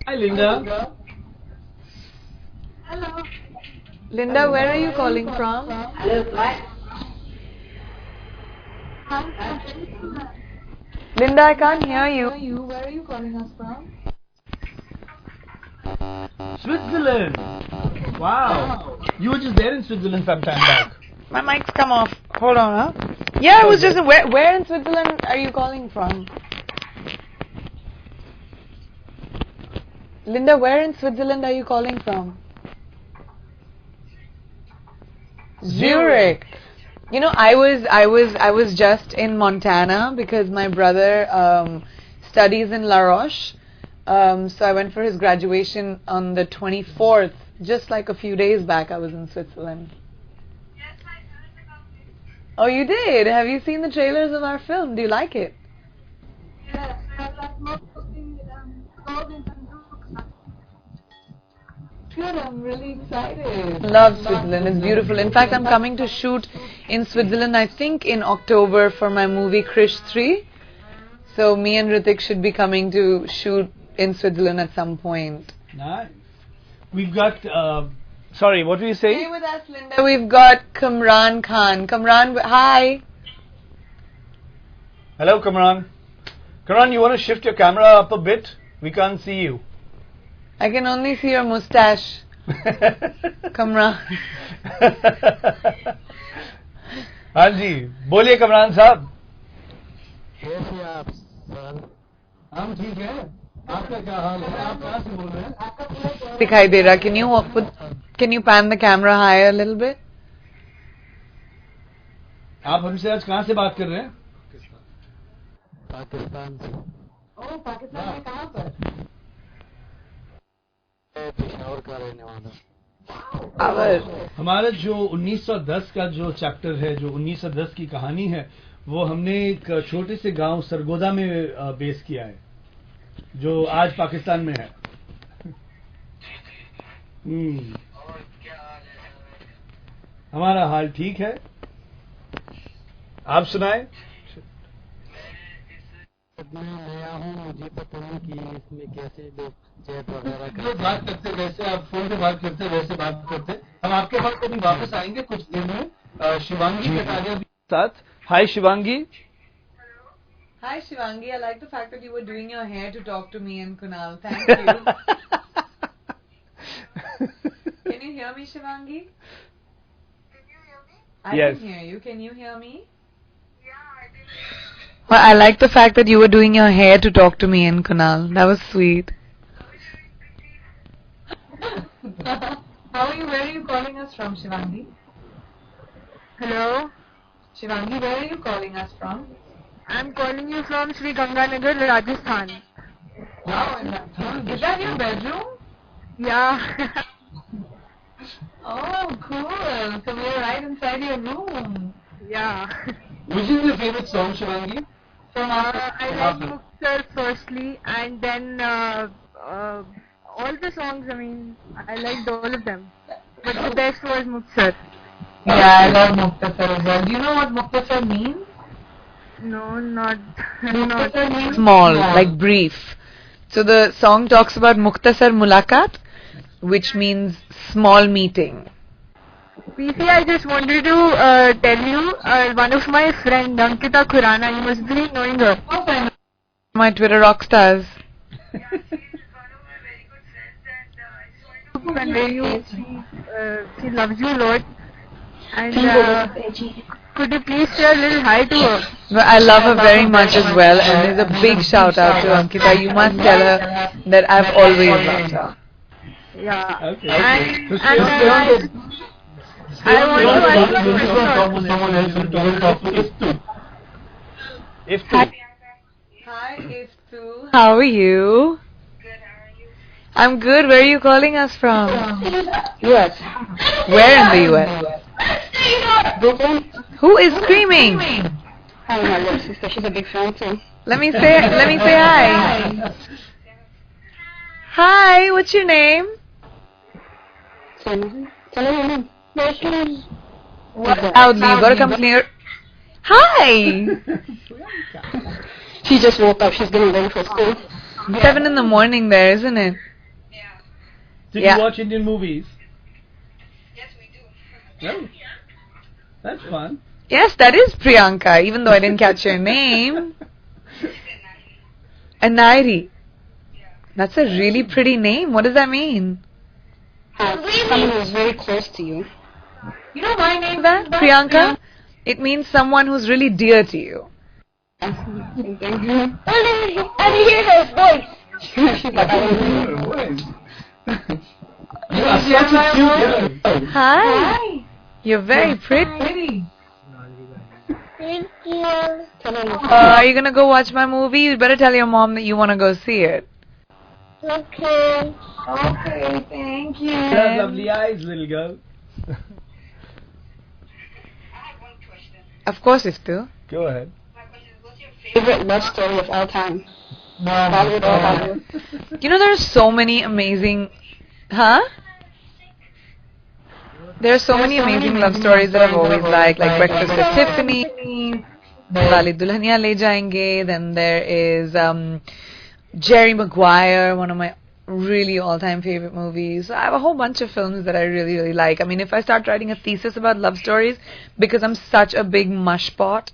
Hi, Linda. Hello. Linda, where are you calling from? Linda, I can't hear you. Where are you calling us from? Switzerland. Wow. You were just there in Switzerland some time back. My mic's come off. Hold on, huh? Yeah, I was just. Where in Switzerland are you calling from? Linda, where in Switzerland are you calling from? Zurich. You know, I was just in Montana because my brother studies in La Roche. So I went for his graduation on the 24th. Just like a few days back, I was in Switzerland. Yes, I heard about it. Oh, you did? Have you seen the trailers of our film? Do you like it? Yes, I like most of the clothing and books. Good, I'm really excited. Love Switzerland, it's beautiful. In fact, I'm coming to shoot in Switzerland, I think in October for my movie Krish 3. So me and Hrithik should be coming to shoot in Switzerland at some point. Nice. We've got, sorry, what were you saying? Stay with us, Linda. We've got Kamran Khan. Kamran, hi. Hello, Kamran. Kamran, you want to shift your camera up a bit? We can't see you. I can only see your mustache, Kamran. हाँ जी, बोलिए कमरान साहब. कैसे हैं आप sir? हम ठीक है. आपका क्या हाल है? आप कहाँ से बोल रहे हैं? दिखाई दे रहा. Can you pan the camera higher a little bit? आप हमसे आज कहाँ से बात कर रहे हैं? पाकिस्तान से. ओह, पाकिस्तान में कहाँ पर? मैं पेशावर का रहने वाला. हमारा जो 1910 का जो चैप्टर है, जो 1910 की कहानी है, वो हमने एक छोटे से गांव सरगोदा में बेस किया है, जो आज पाकिस्तान में है. हमारा हाल ठीक है. आप सुनाएं. मैं नया हूँ, मुझे पता नहीं कि इसमें कैसे लोग चैट वगैरह जो बात करते वैसे आप फोन पे बात करते वैसे बात करते. हम आपके पास कभी वापस आएंगे कुछ देर में. शिवांगी कटारिया भी साथ. हाय Shivangi. Hi Shivangi, I like the fact that you were doing your hair to talk to me and Kunal. Thank you. Can you hear me, Shivangi? Can you hear me? I Yes. can hear you. Can you hear me? Yeah, I did. Well, I like the fact that you were doing your hair to talk to me and Kunal. That was sweet. How are you? Where are you calling us from, Shivangi? Hello, Shivangi, where are you calling us from? I'm calling you from Sri Ganganagar, Rajasthan. Wow, is that your bedroom? Yeah. Oh, cool. So we're right inside your room. Yeah. Which is your favorite song, Shivangi? I like Muktar firstly, and then all the songs. I mean, I liked all of them, but the best was Muktar. Yeah, I love Muktasar as well. Do you know what Muktasar means? No, not. Muktasar means small, like brief. So the song talks about Muktasar Mulakat, which means small meeting. PC, I just wanted to tell you, one of my friend Ankita Khurana, you must be knowing her. My Twitter rock stars. Yeah, she is one of my very good friends, and I just wanted to convey you. She loves you a lot, and could you please say a little hi to her? Well, I love her very much as well, and there's a big shout out to Ankita. You must tell her that I've always loved her. Yeah. Okay. And I want to ask you a question. someone else will talk to Iftu. Iftu. Hi, Iftu. How are you? Good, how are you? I'm good. Where are you calling us from? US. Where in the US? Brooklyn. Who is screaming? Hi, my little sister. She's a big fan too. Let me say hi. Hi, what's your name? Tell her your name. Loudly, you gotta come clear. Hi! She just woke up. She's getting ready for school. 7 in the morning there, isn't it? Did Yeah. you watch Indian movies? No. That's fun. Yes, that is Priyanka, even though I didn't catch your name. Anairi. That's a really pretty name. What does that mean? Someone who's very close to you. You know my name, that Priyanka? It means someone who's really dear to you. Same thing. I hear her voice. She thought I was You are such a cute girl. Hi. You're very pretty. Thank you. Tell her Are you gonna go watch my movie? You better tell your mom that you wanna go see it. okay. Okay, thank you. You have lovely eyes, little girl. Of course, Iftu. Go ahead. Favorite love story of all time. Bollywood or Hollywood? You know, there are so many amazing... Huh? There are so many amazing love stories that I've always liked, like Breakfast at Tiffany, Wali Dulhania Le Jayenge, then there is Jerry Maguire, one of my really all-time favorite movies. I have a whole bunch of films that I really, really like. I mean, if I start writing a thesis about love stories, because I'm such a big mush pot,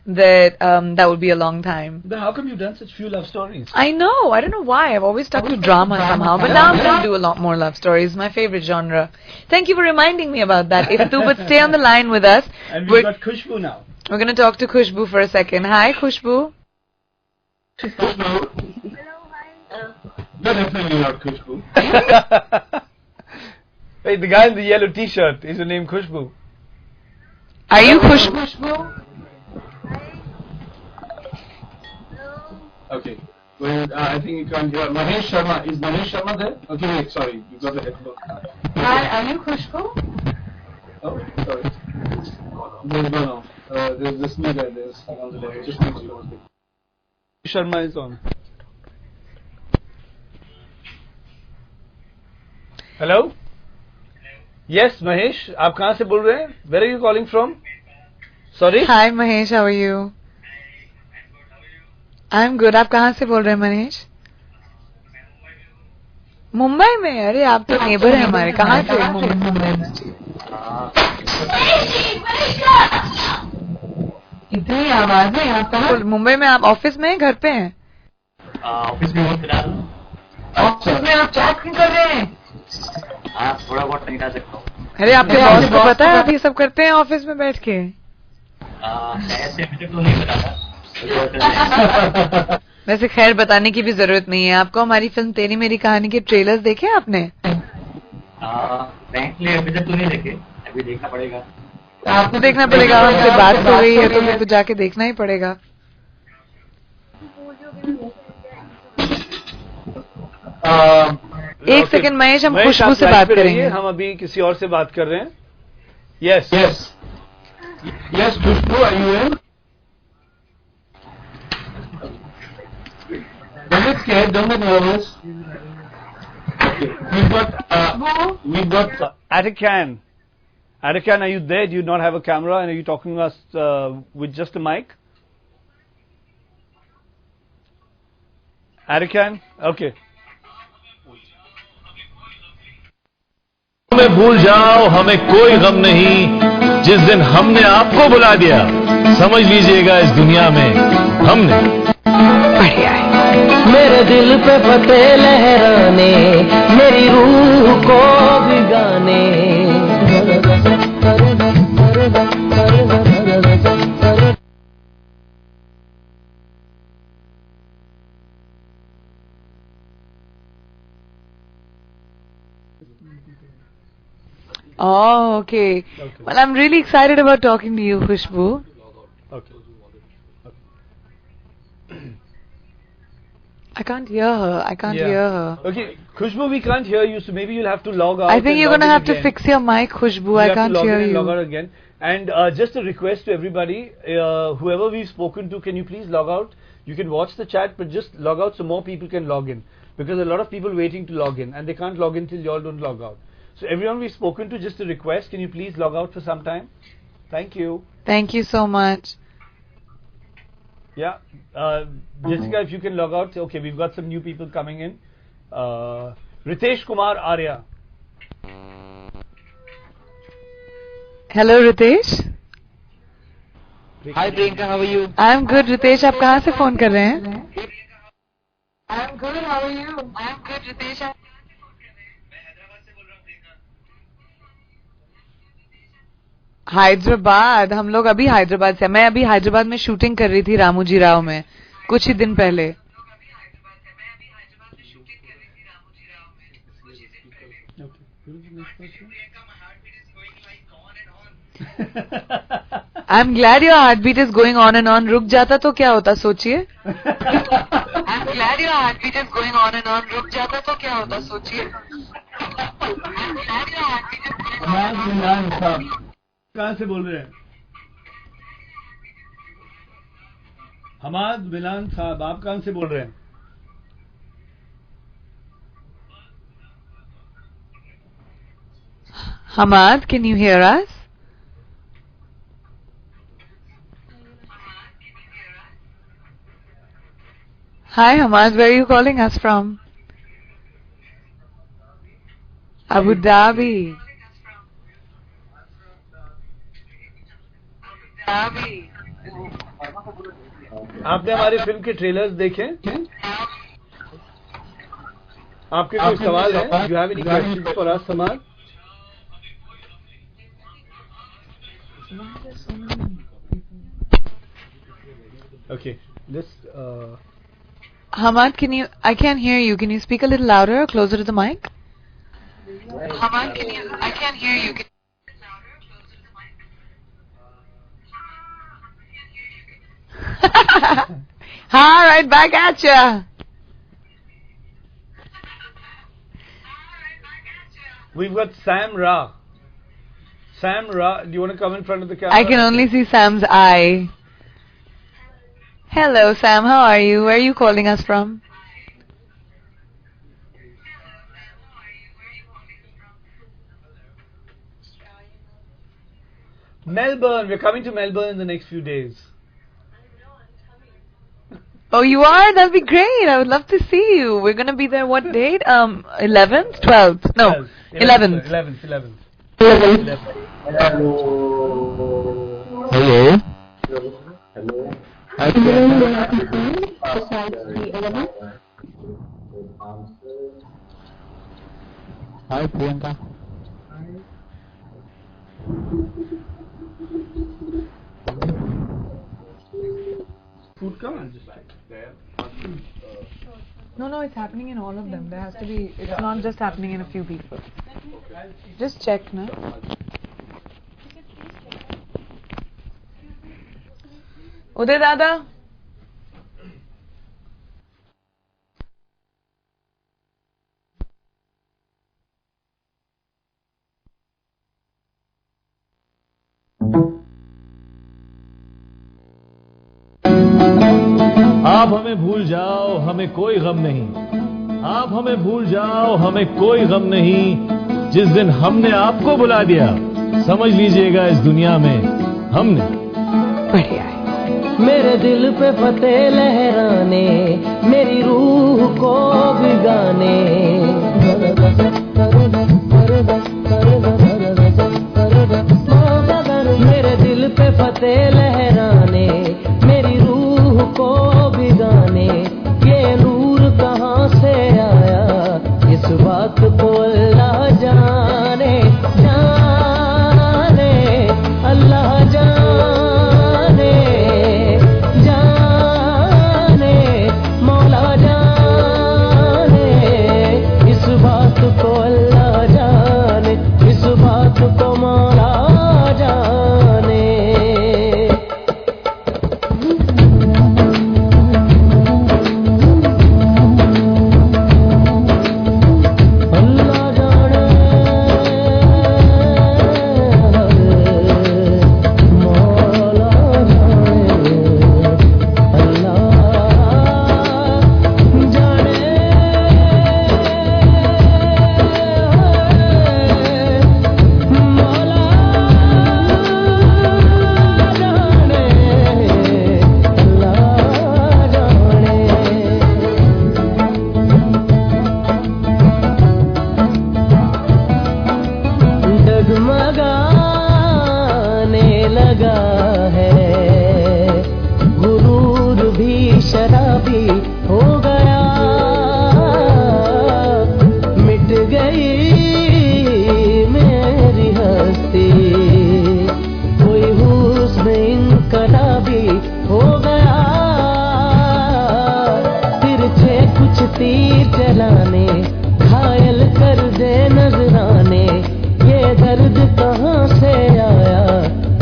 that that would be a long time. Then how come you've done such few love stories? I know. I don't know why. I've always stuck to drama somehow. But now I'm going to do a lot more love stories. My favorite genre. Thank you for reminding me about that. Iftu, but stay on the line with us. And We're we've got Khushbu now. going to talk to Khushbu for a second. Hi, Khushbu. No, definitely not Khushbu. Hey, the guy in the yellow t-shirt, is your name Khushbu? Are you Khushbu? Okay. Well, I think you can't hear. Mahesh Sharma. Is Mahesh Sharma there? Okay, wait, sorry. You got the headphone. Hi, are you Khushbu? Oh, sorry. No. There's this new guy. There's on the left. Just needs you. Sharma is on. Hello? Yes, Mahesh. आप कहाँ से बोल रहे हैं? Where are you calling from? Sorry? Hi, Mahesh. How are you? I'm good. आप कहाँ से बोल रहे हैं, मनीष? मुंबई में? अरे आप तो नेबर हैं हमारे. कहाँ से? मुंबई में. इतनी आवाज है आप कहाँ? मुंबई में आप ऑफिस में हैं, घर पे हैं? ऑफिस में हूँ फिलहाल. ऑफिस में आप चैट क्यों कर रहे हैं? हाँ, थोड़ा बहुत नहीं कर सकता हूँ. अरे आपके बॉस को पता है आप ये सब करते हैं ऑफिस में बैठ के? ऐसे मुझे तो नहीं पता था. वैसे खैर बताने की भी जरूरत नहीं है. आपको हमारी फिल्म तेरी मेरी कहानी के ट्रेलर्स देखे आपने? फ्रैंकली अभी तक तो नहीं देखे. अभी देखना पड़ेगा. आपको देखना पड़ेगा. हमसे बात हो गई है तो फिर तो जाके देखना ही पड़ेगा. एक सेकंड महेश, हम खुशबू से बात करेंगे. हम अभी किसी और से बात कर रहे हैं. Yes Yes, Khushbu, are you in? Don't get scared, don't get nervous. Okay, we've got Arikan. Arikan, are you there? Do you not have a camera and are you talking to us with just a mic? Arikan? Okay. हमें भूल जाओ, हमें कोई गम नहीं. जिस दिन हमने आपको बुला दिया, समझ लीजिएगा इस दुनिया में हमने. बढ़िया है. मेरे दिल पे फतेह लहराने, मेरी रूह को भिगाने. Oh, okay. Well, I'm really excited about talking to you, Khushbu. Okay. I can't hear her. I can't Yeah. hear her. Okay, Khushbu, we can't hear you, so maybe you'll have to log out. I think and you're log gonna in have to again. fix your mic, Khushbu. You I have can't to log hear in and log out you. again. And just a request to everybody, whoever we've spoken to, can you please log out? You can watch the chat, but just log out so more people can log in. Because a lot of people waiting to log in, and they can't log in till y'all don't log out. So everyone we've spoken to, just a request, can you please log out for some time? Thank you. Thank you so much. Yeah, Jessica, if you can log out. Okay, we've got some new people coming in. Ritesh Kumar Arya. Hello Ritesh. Hi Priyanka, how are you? I'm good Ritesh. आप कहाँ से phone कर रहे हैं? I'm good. How are you? I'm good, Ritesh. Hyderabad. हम लोग अभी हैदराबाद से. मैं अभी हैदराबाद में शूटिंग कर रही थी रामोजी राव में कुछ ही दिन पहले. I'm glad your heartbeat is going on and on. रुक जाता तो क्या होता सोचिए. I'm glad your heartbeat is going on and on. रुक जाता तो क्या होता सोचिए. कहाँ से बोल रहे हैं? हमाद बिलान साहब, आप कहाँ से बोल रहे हैं? Hamad, can you hear us? Hi Hamad, where are you calling us from? Abu Dhabi. आपने हमारी फिल्म के ट्रेलर्स देखे? आपके कोई सवाल है? You have any questions for us, Hamad? Okay, let's. Hamad, I can't hear you. Can you speak a little louder or closer to the mic? Hamad, I can't hear you. All right, back at ya. We've got Sam Ra. Sam Ra, do you want to come in front of the camera? I can only see Sam's eye. Hello Sam, how are you? Where are you calling us from? Melbourne. We're coming to Melbourne in the next few days. Oh, you are? That'll be great. I would love to see you. We're going to be there what date? 11th? 12th? No, 11th. 11th. Hello. Hi Priyanka. Food come and just No, it's happening in all of them. There has to be, it's not just happening in a few people. Just check, na. Uday Dada. आप हमें भूल जाओ, हमें कोई गम नहीं. आप हमें भूल जाओ, हमें कोई गम नहीं. जिस दिन हमने आपको बुला दिया, समझ लीजिएगा इस दुनिया में हमने. बढ़िया है. मेरे दिल पे फतेह लहराने, मेरी रूह को भिगाने. मेरे दिल पे फतेह लहराने, मेरी रूह को भिगाने. ये नूर कहाँ से आया, इस बात को अल्लाह जाने. जाने अल्लाह जाने, जाने मौला जाने. चलाने, घायल कर दे नजराने, ये दर्द कहाँ से आया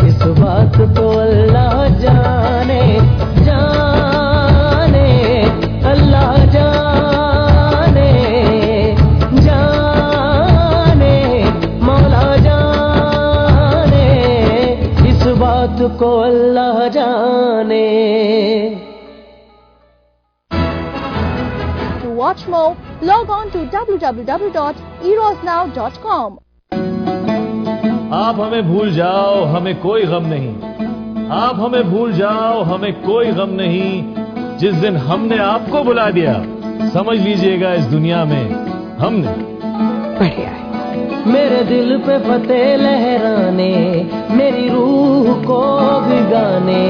इस बात को अल्लाह जाने, जाने अल्लाह जाने, जाने मौला जाने, इस बात को अल्लाह जाने। To watch more, log on to www.erosnow.com. आप हमें भूल जाओ हमें कोई गम नहीं, आप हमें भूल जाओ हमें कोई गम नहीं, जिस दिन हमने आपको बुला दिया समझ लीजिएगा इस दुनिया में हमने बढ़िया है। मेरे दिल पे फतेह लहराने, मेरी रूह को भिगाने,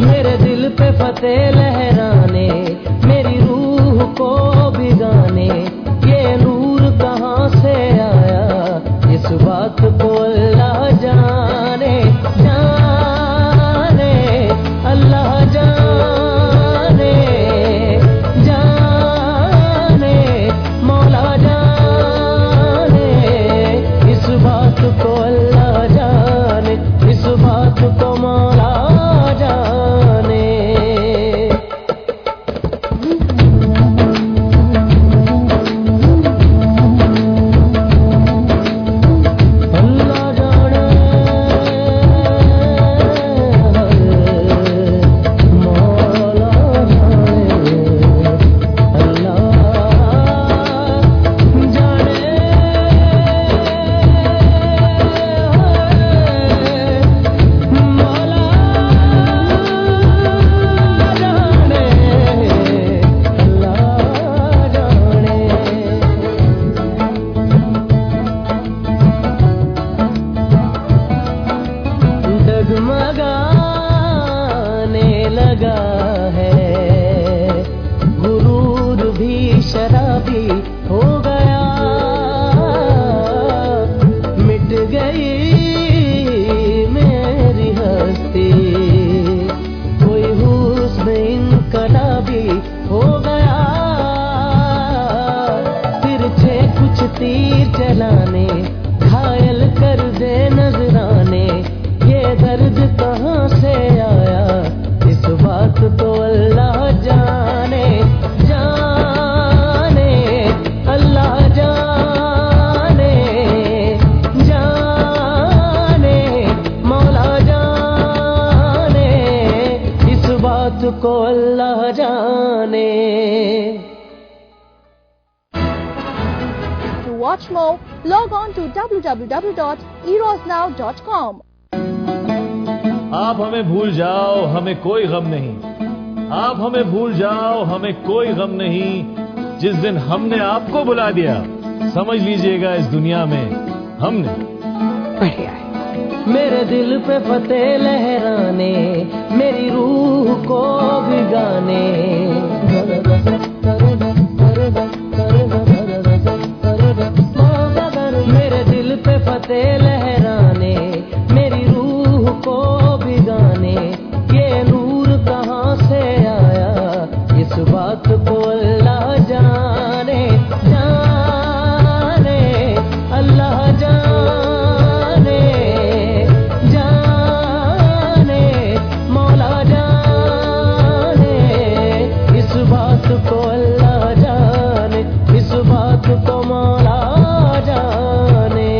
मेरे दिल पे फतेह लहराने, मेरी रूह को भिगाने, ये नूर कहाँ से आया इस बात को अल्लाह जाने, जाने अल्लाह जाने, जाने मौला जाने, इस बात को अल्लाह जाने, इस बात को मौला जाने। अल्लाह जाने, मौला जाने, अल्लाह जाने, मौला जाने, अल्लाह जाने। डगमगाने लगा है गुरूर भी शराबी हो गया, मिट गई मेरी हस्ती, कोई हुस्न इनकलाबी हो गया, तिरछे कुछ तीर चलाने, घायल कर दे नजराने, ये दर्द कहाँ से आया इस बात को अल्लाह जाने, जाने अल्लाह जाने, जाने मौला जाने, इस बात को अल्लाह जाने। To watch more, log on to www.erosnow.com. आप हमें भूल जाओ हमें कोई गम नहीं, आप हमें भूल जाओ हमें कोई गम नहीं, जिस दिन हमने आपको बुला दिया समझ लीजिएगा इस दुनिया में हमने बढ़िया है। मेरे दिल पे फतेह लहराने, मेरी रूह को भिगाने, मेरे दिल पे फतेह लहराने, मेरी रूह को भिगाने, ये नूर कहाँ से आया इस बात को अल्लाह जाने, जाने अल्लाह जाने, जाने मौला जाने, इस बात को अल्लाह जाने, इस बात को मौला जाने।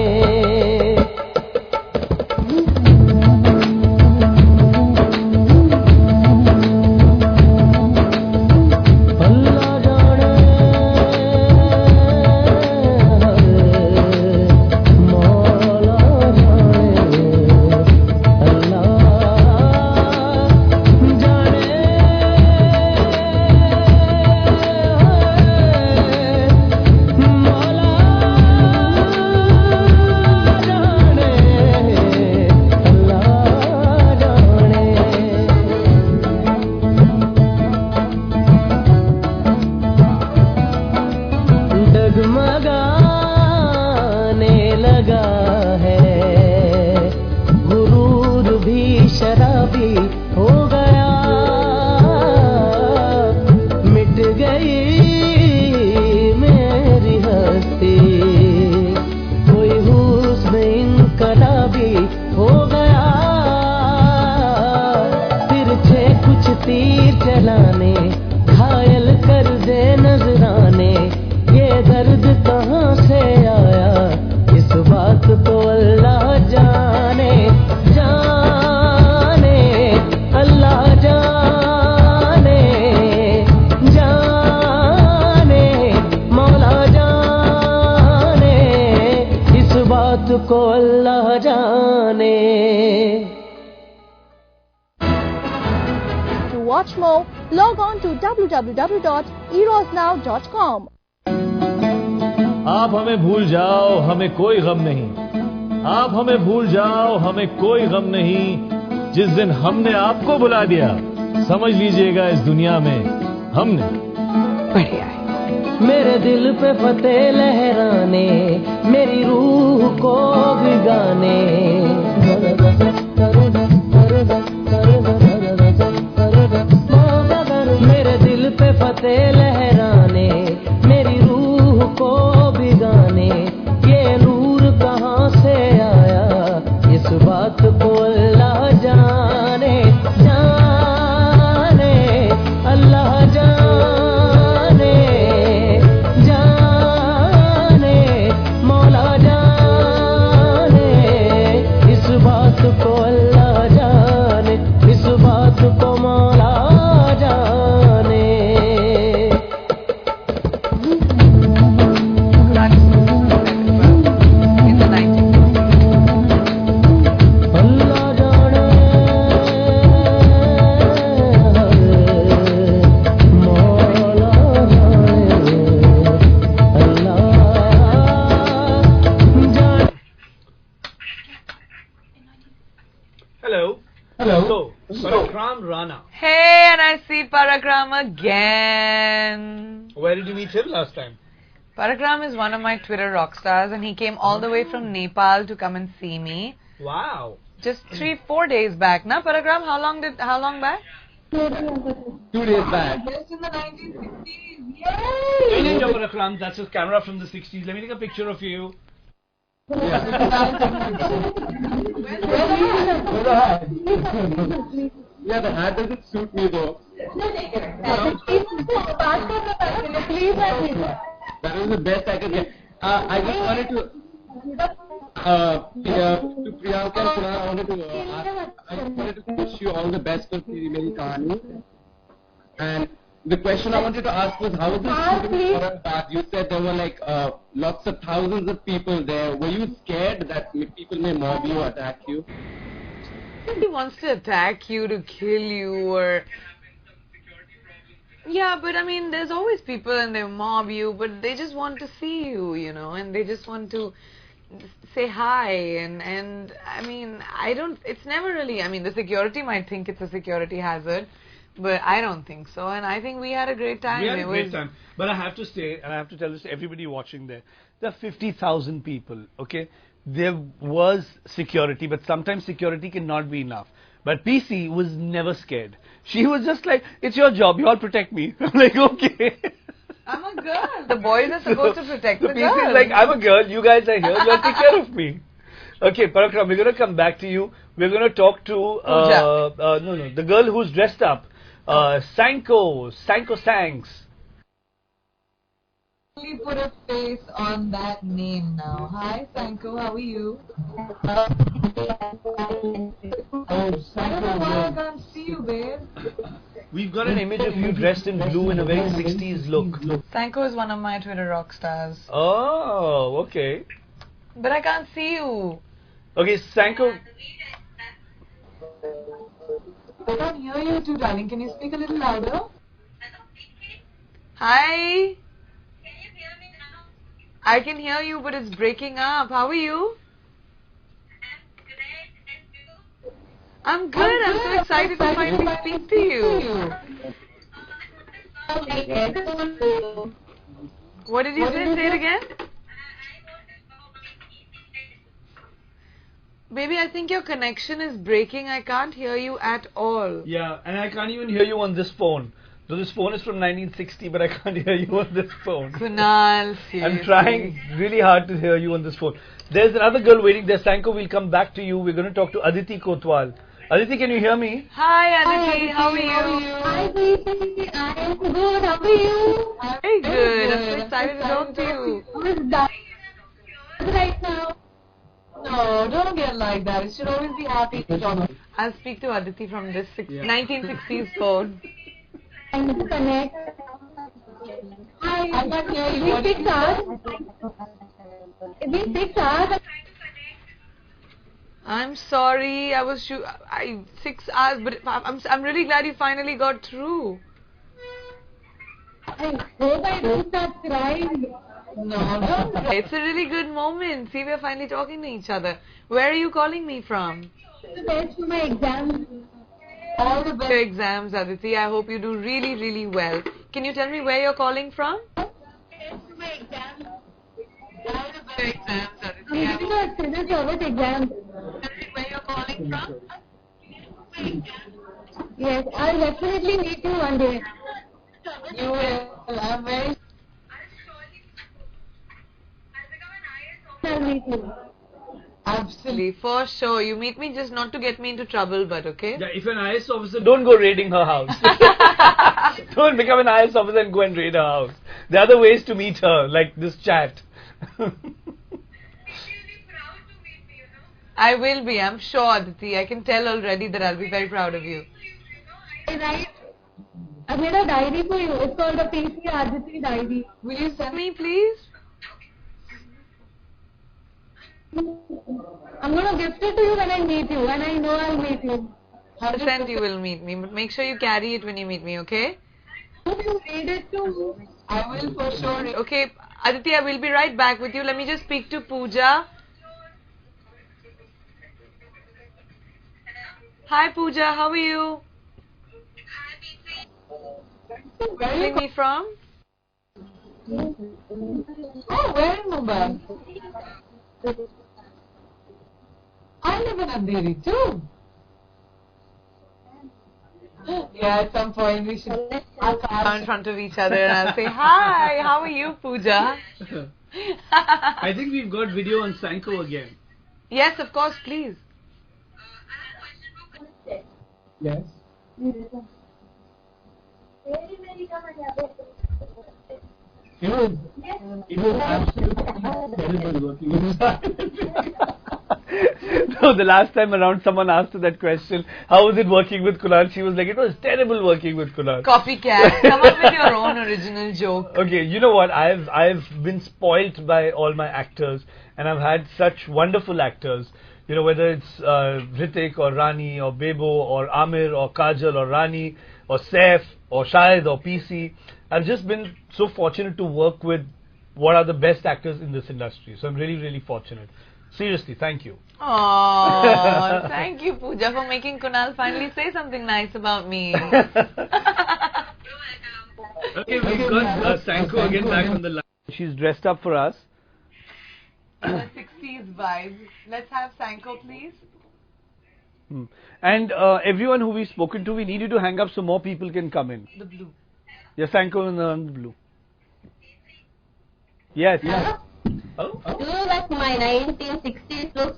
तीर चलाने, घायल कर दे नजराने, ये दर्द कहाँ से आया, इस बात को अल्लाह जाने, जाने अल्लाह जाने, जाने मौला जाने, इस बात को अल्लाह जाने। To watch more, log on to www.erosnow.com. आप हमें भूल जाओ हमें कोई गम नहीं, आप हमें भूल जाओ हमें कोई गम नहीं, जिस दिन हमने आपको बुला दिया समझ लीजिएगा इस दुनिया में हमने बढ़िया है। मेरे दिल पे फतेह लहराने, मेरी रूह को भिगाने, मेरे दिल पे फतेह लहराने, मेरी रूह को भिगाने, ये नूर कहाँ से आया, इस बात को अल्लाह जाने, जाने अल्लाह जाने, जाने मौला जाने, इस बात को अल्लाह जाने, इस बात को मौला जाने। In the 90s. अल्लाह जाने, मौला जाने, अल्लाह जाने। Hello. Hello. So, Parakram Rana. Hey, and I see Parakram again. Where did you meet him last time? Parakram is one of my Twitter rock stars, and he came all the way from Nepal to come and see me. Wow. Just 3-4 days back. Na Parakram, how long back? 2 days back. Just in the 1960s. Hey, Parakram, that's his camera from the 60s. Let me take a picture of you. Yeah, the hat doesn't suit me though. That was the best I could get. I just wanted to Priyanka and Kunal, I wanted to wish you all the best for Teri Meri Kahani. And the question I wanted to ask was, how was the shooting for a bath? You said there were like lots of thousands of people there. Were you scared that people may mob you, attack you? He wants to attack you, to kill you, or... Yeah, but I mean, there's always people and they mob you, but they just want to see you, you know, and they just want to say hi, and I mean, it's never really, I mean, the security might think it's a security hazard, but I don't think so, and I think we had a great time. We had a great time. But I have to say, and I have to tell this to everybody watching there are 50,000 people, okay? There was security, but sometimes security cannot be enough. But PC was never scared. She was just like, it's your job, you all protect me. I'm like, okay. I'm a girl. The boys are supposed to protect the PC girls. is like, I'm a girl, you guys are here, you all take care of me. Okay, Parakram, we're going to come back to you. We're going to talk to, the girl who's dressed up. Sanko Sanks. Put a face on that name now. Hi, Sanko, how are you? I don't know why I can't see you, babe. We've got an image of you dressed in blue in a very 60s look. Sanko is one of my Twitter rock stars. Oh, okay. But I can't see you. Okay, Sanko. I can't hear you too, darling. Can you speak a little louder? Hi. I can hear you, but it's breaking up. How are you? I'm good. I'm so excited to finally speak to you. What did you say? Say it again. Baby, I think your connection is breaking. I can't hear you at all. Yeah, and I can't even hear you on this phone. So this phone is from 1960, but I can't hear you on this phone. Kunal, seriously. I'm trying really hard to hear you on this phone. There's another girl waiting there. Sanko, we'll come back to you. We're going to talk to Aditi Kotwal. Aditi, can you hear me? Hi, Aditi. How are you? Aditi, I am good. How are you? Very good. I'm so excited to talk to you. I was dying right now. No, don't get like that. You should always be happy to talk. I'll speak to Aditi from this 1960s phone. I need to connect. Hi, I'm not hearing it's what been 6 hours. It's been 6 hours. I'm sorry. I was 6 hours, but I'm really glad you finally got through. I hope I don't start crying. No, don't. It's a really good moment. See, we're finally talking to each other. Where are you calling me from? The best for my exam. All the best exams, Aditi. I hope you do really, really well. Can you tell me where you're calling from? For my exam. All the best exams, Aditi. I'm giving a civil service exam. Tell me where you're calling from. Yes, I'll definitely meet you one day. You will. I'm very. I'll meet you. Absolutely, for sure. You meet me just not to get me into trouble, but okay? Yeah, if an IS officer, don't go raiding her house. Don't become an IS officer and go and raid her house. There are other ways to meet her, like this chat. I will be, I'm sure, Aditi. I can tell already that I'll be very proud of you. I made a diary for you. It's called the PC Aditi diary. Will you send me, please? I'm gonna gift it to you when I meet you, and I know I'll meet you. 100% you will meet me, but make sure you carry it when you meet me, okay? Hope you read it too. I will for sure. Okay, Aditi, I will be right back with you. Let me just speak to Pooja. Hi Pooja, how are you? Where are you calling me from? Oh, where in Mumbai? I live in Andheri too. Yeah, at some point we should come in front of each other and I'll say, hi, how are you, Pooja? I think we've got video on Sanko again. Yes, of course, please. Yes. It was absolutely terrible working with No, the last time around someone asked her that question, how was it working with Kunal? She was like, it was terrible working with Kunal. Copycat, come up with your own original joke. Okay, you know what? I've been spoilt by all my actors, and I've had such wonderful actors. You know, whether it's Hrithik or Rani or Bebo or Amir or Kajal or Rani or Saif or Shahid or PC. I've just been so fortunate to work with what are the best actors in this industry. So I'm really, really fortunate. Seriously, thank you. Oh, thank you, Pooja, for making Kunal finally say something nice about me. Okay, we've got Sanko again back on the line. She's dressed up for us. The 60s vibe. Let's have Sanko, please. And everyone who we've spoken to, we need you to hang up so more people can come in. The blue. Yes, Sanko in the blue. Yes. Do you like my 1960s look?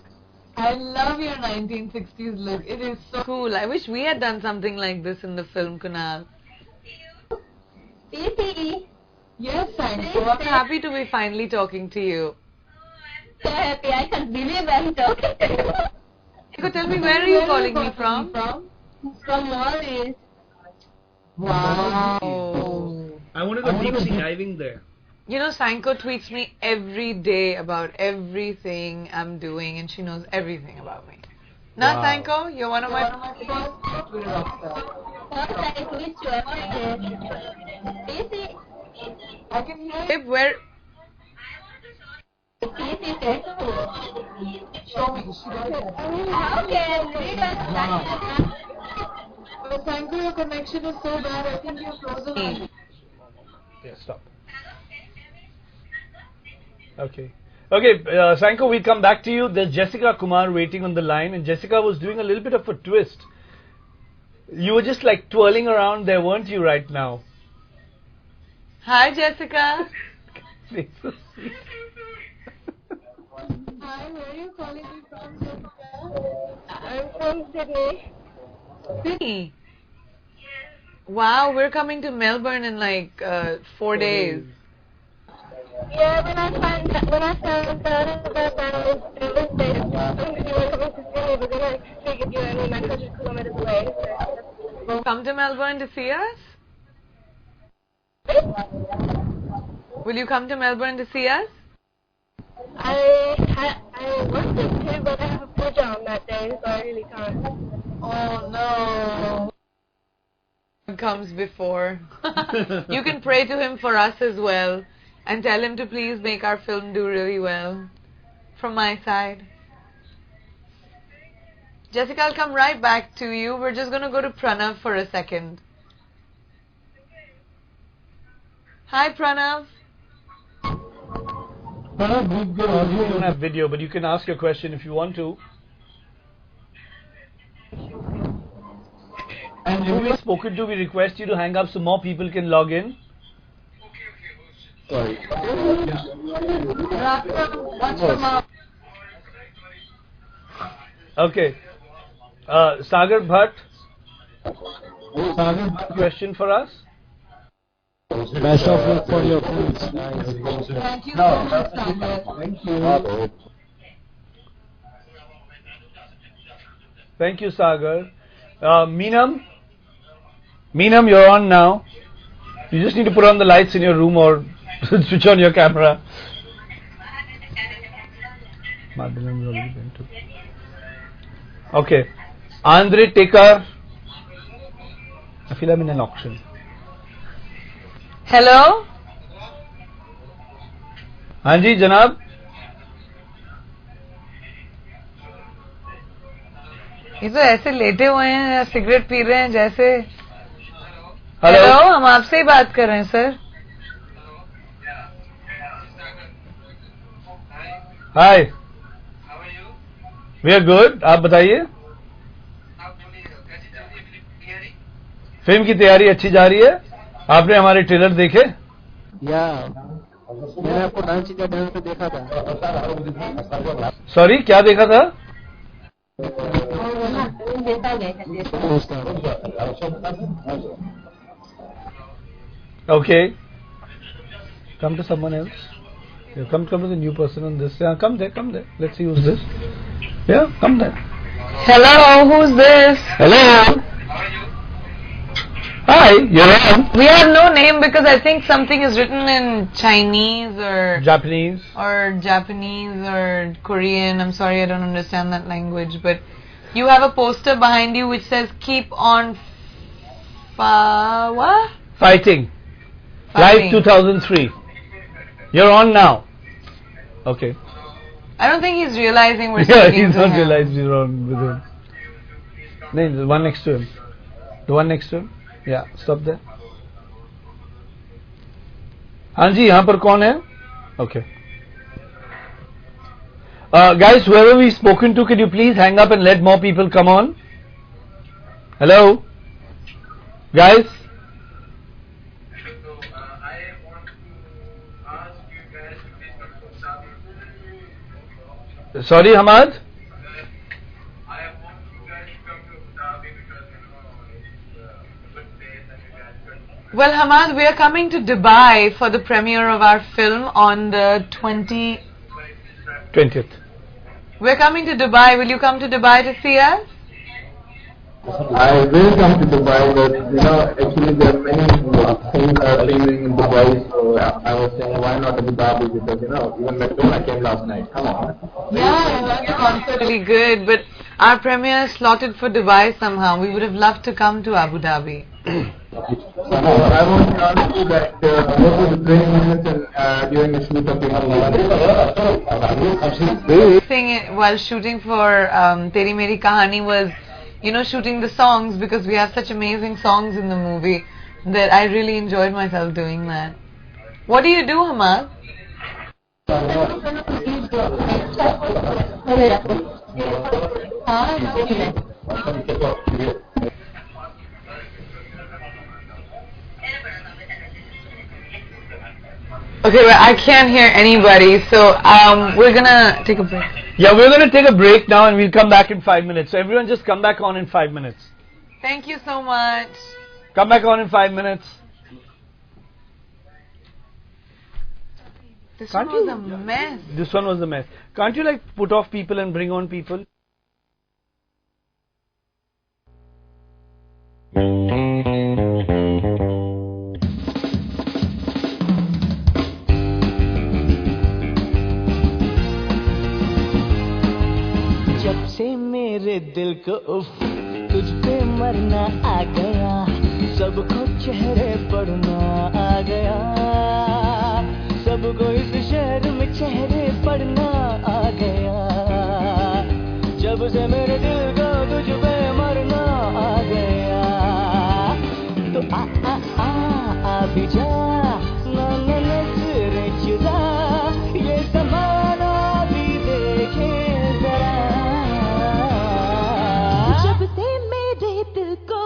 I love your 1960s look. It is so cool. I wish we had done something like this in the film, Kunal. PC. Yes, Sanko. I'm happy to be finally talking to you. So happy. I can't believe I'm talking to you. Sanko, tell me, where are you calling me from? From Maldives. Wow. I want to go deep sea diving there. You know, Sanko tweets me every day about everything I'm doing, and she knows everything about me. Now, Wow. Sanko, you're one of my first Twitter rock stars. First I tweet you every day. PC. I can hear it. Where? PC says Show me. She got it. okay, read us. But Sanko, your connection is so bad. I think you're closer. Yeah, stop. Okay. Okay, Sanko, we'll come back to you. There's Jessica Kumar waiting on the line, and Jessica was doing a little bit of a twist. You were just like twirling around there, weren't you, right now? Hi, Jessica. Hi, where are you calling me from, Jessica? I'm from Sydney. Sydney. Wow, we're coming to Melbourne in like 4 days. Yeah, when I found out about this day, I'm going to be coming to see me, but then I figured you were only 900 kilometers away. So. Come to Melbourne to see us? Will you come to Melbourne to see us? I wanted to, but I have a puja on that day, so I really can't. Oh no. Comes before. You can pray to him for us as well and tell him to please make our film do really well from my side. Jessica, I'll come right back to you. We're just going to go to Pranav for a second. Hi Pranav. You don't have video, but you can ask your question if you want to. And if you've spoken to, we request you to hang up so more people can log in. Sorry. Okay. Sagar Bhatt, question for us? Best of luck for your foods. Thank you so much, Sagar. Thank you. Thank you, Sagar. Meenam, you're on now. You just need to put on the lights in your room or switch on your camera. Okay. Andre Tekar. I feel I'm in an auction. Hello? हाँ जी जनाब. ये तो ऐसे लेटे हुए हैं या cigarette P रहे हैं जैसे. Hello. हेलो, हम आपसे ही बात कर रहे हैं sir. Hi. We are good. आप बताइए. फिल्म की तैयारी अच्छी जा रही है. आपने हमारे ट्रेलर देखे? या मैंने आपको डांस इंडिया डांस पे देखा था. सॉरी, क्या देखा था? Okay. Come to someone else. Yeah, come to the new person on this. Yeah, come there. Let's see who's this. Yeah, come there. Hello, who's this? Hello. Hi, you're on. We have no name because I think something is written in Chinese or Japanese or Korean. I'm sorry, I don't understand that language. But you have a poster behind you which says "Keep on what? Fighting. Live 2003. You're on now. Okay. I don't think he's realizing we're Yeah, speaking he's to not him. realized we're on with him. No, the one next to him. The one next to him. Yeah, stop there. हाँ जी, यहाँ पर कौन है? Okay. Guys, whoever we've spoken to, can you please hang up and let more people come on? Hello? Guys? Sorry, Hamad? Well, Hamad, we are coming to Dubai for the premiere of our film on the 20th. 20th. We're coming to Dubai. Will you come to Dubai to see us? I will come to Dubai, but actually there are many things are filming in Dubai, so I was saying why not Abu Dhabi, because even Madonna came last night. Come on. Yeah, your concert really good, but our premiere is slotted for Dubai somehow. We would have loved to come to Abu Dhabi. I want to ask you that what was the training minutes and during the shoot of the Thing while shooting for Teri Meri Kahani was, shooting the songs, because we have such amazing songs in the movie that I really enjoyed myself doing that. What do you do, Hamad? Okay, well, I can't hear anybody, so we're gonna take a break. Yeah, we're going to take a break now and we'll come back in 5 minutes. So everyone just come back on in 5 minutes. Thank you so much. Come back on in 5 minutes. This one was a mess. This one was a mess. Can't you like put off people and bring on people? जब से मेरे दिल को उफ तुझ पे मरना आ गया, सबको चेहरे पड़ना आ गया, सबको इस शहर में चेहरे पड़ना आ गया। जब से मेरे दिल को तुझ पे मरना आ गया, तो आ भी जा ना नजरे चुरा, ये ज़माना भी देखे जरा। जब से मेरे दिल को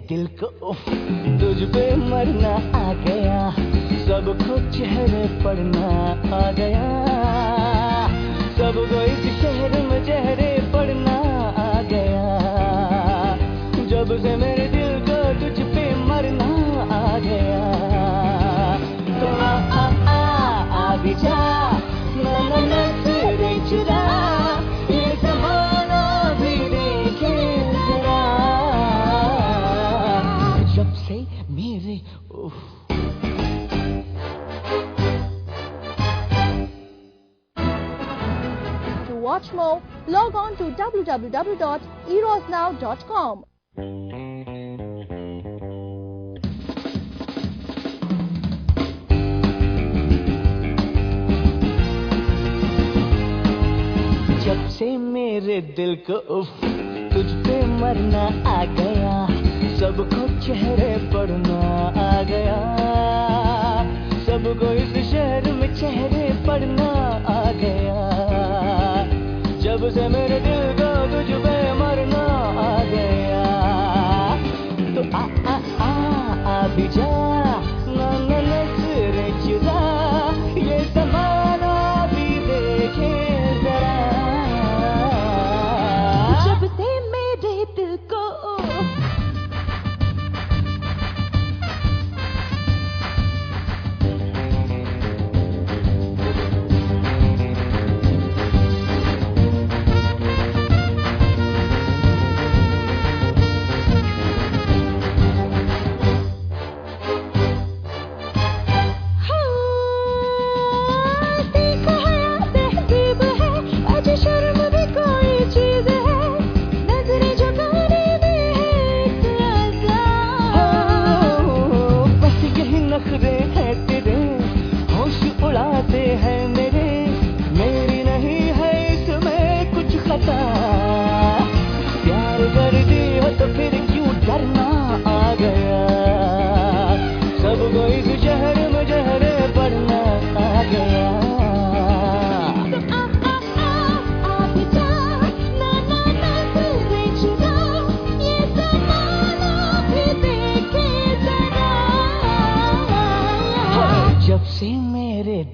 दिल को तुझ पे मरना आ गया, सबको चेहरे पड़ना आ गया, सबको इस शहर में चेहरे पड़ना आ गया। जब से मेरे दिल को तुझ पे मरना आ गया, तो आ भी जा ना नजरे चुरा, ये ज़माना भी देखे जरा। जब से मेरे To watch more, log on to www.erosnow.com. जब से मेरे दिल को तुझ पे मरना आ गया, सबको चेहरे पड़ना आ गया, सबको इस शहर में चेहरे पड़ना आ गया। जब से मेरे दिल को तुझ पे मरना आ गया, तो आ भी जा ना नजरे चुरा, ये ज़माना भी देखे जरा। जब से मेरे दिल को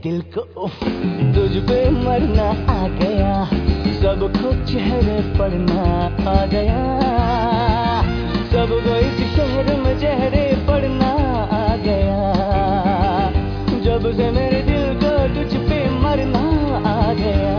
दिल को तुझ पे मरना आ गया, सबको चेहरे पड़ना आ गया, सबको इस शहर में चेहरे पड़ना आ गया। जब से मेरे दिल को तुझ पे मरना आ गया,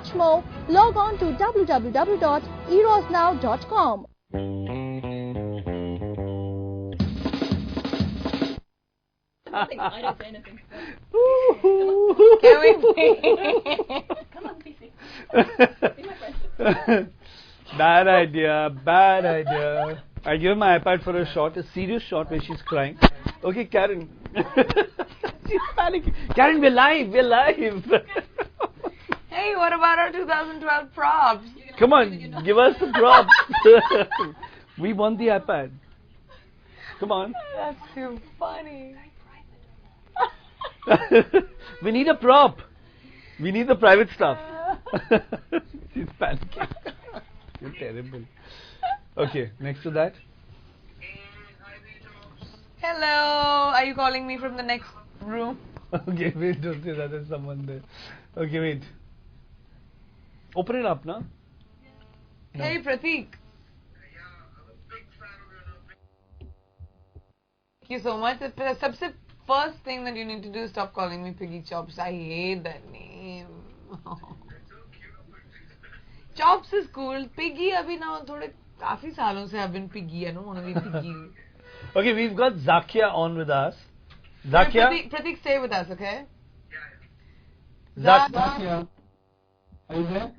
watch more, log on to www.erosnow.com. I don't say anything. Can we Come on, PC. Be my friend. Bad idea, bad idea. I give her my iPad for a shot, a serious shot where she's crying. Okay, Karen. She's panicking. Karen, we're live, we're live. Hey, what about our 2012 props? Come on, give us the props. We want the iPad. Come on. That's too funny. We need a prop. We need the private stuff. She's panicking. You're terrible. Okay, next to that. Hello, are you calling me from the next room? Okay, wait, don't say that, there's someone there. Okay, wait. Open it up, na? No. Hey, Prateek. Thank you so much. The first thing that you need to do is stop calling me Piggy Chops. I hate that name. Chops is cool. Piggy, abhi na thode काफी सालों से I've been Piggy. I don't want to be Piggy. Okay, we've got Zakia on with us. Zakia? Prateek, stay with us, okay? Zakia. Are you there?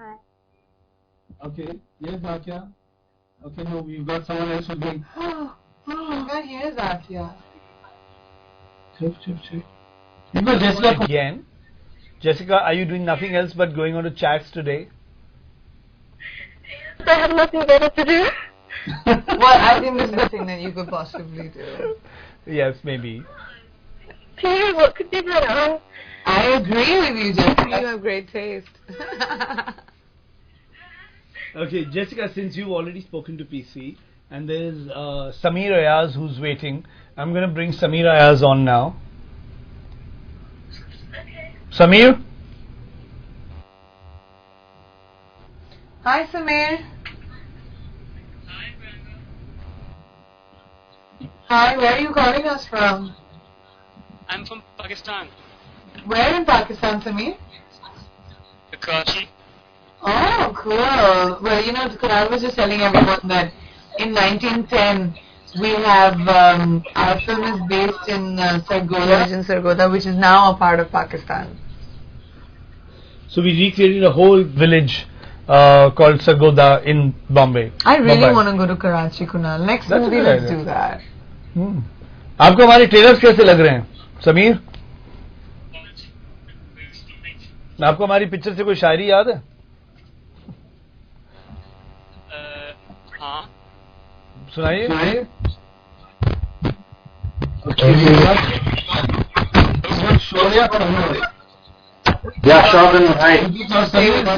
Okay. Yes, Zakia. Okay, no, we've got someone else who's doing. Here's Zakia. Check. You've got Jessica. Again. Jessica, are you doing nothing else but going on to chats today? I have nothing better to do. Well, I think this is the thing that you could possibly do. Yes, maybe. Please, what could be better? I agree with you, Jessica. You have great taste. Okay, Jessica, since you've already spoken to PC, and there's Samir Ayaz who's waiting, I'm going to bring Samir Ayaz on now. Samir? Hi, Samir. Hi, where are you calling us from? I'm from Pakistan, Where in Pakistan, Samir? Karachi. Oh, cool. Well, you know, Kunal was just telling everyone that in 1910, we have, our film is based in Sargodha, which is now a part of Pakistan. So we recreated a whole village called Sargodha in Bombay. I really Mumbai. want to go to Karachi, Kunal. Next That's a movie, good let's idea. do that. आपको हमारे trailers कैसे लग रहे हैं समीर? आपको हमारी picture से कोई शायरी याद है? हाँ. सुनाइए. Yeah, Sheldon, hi.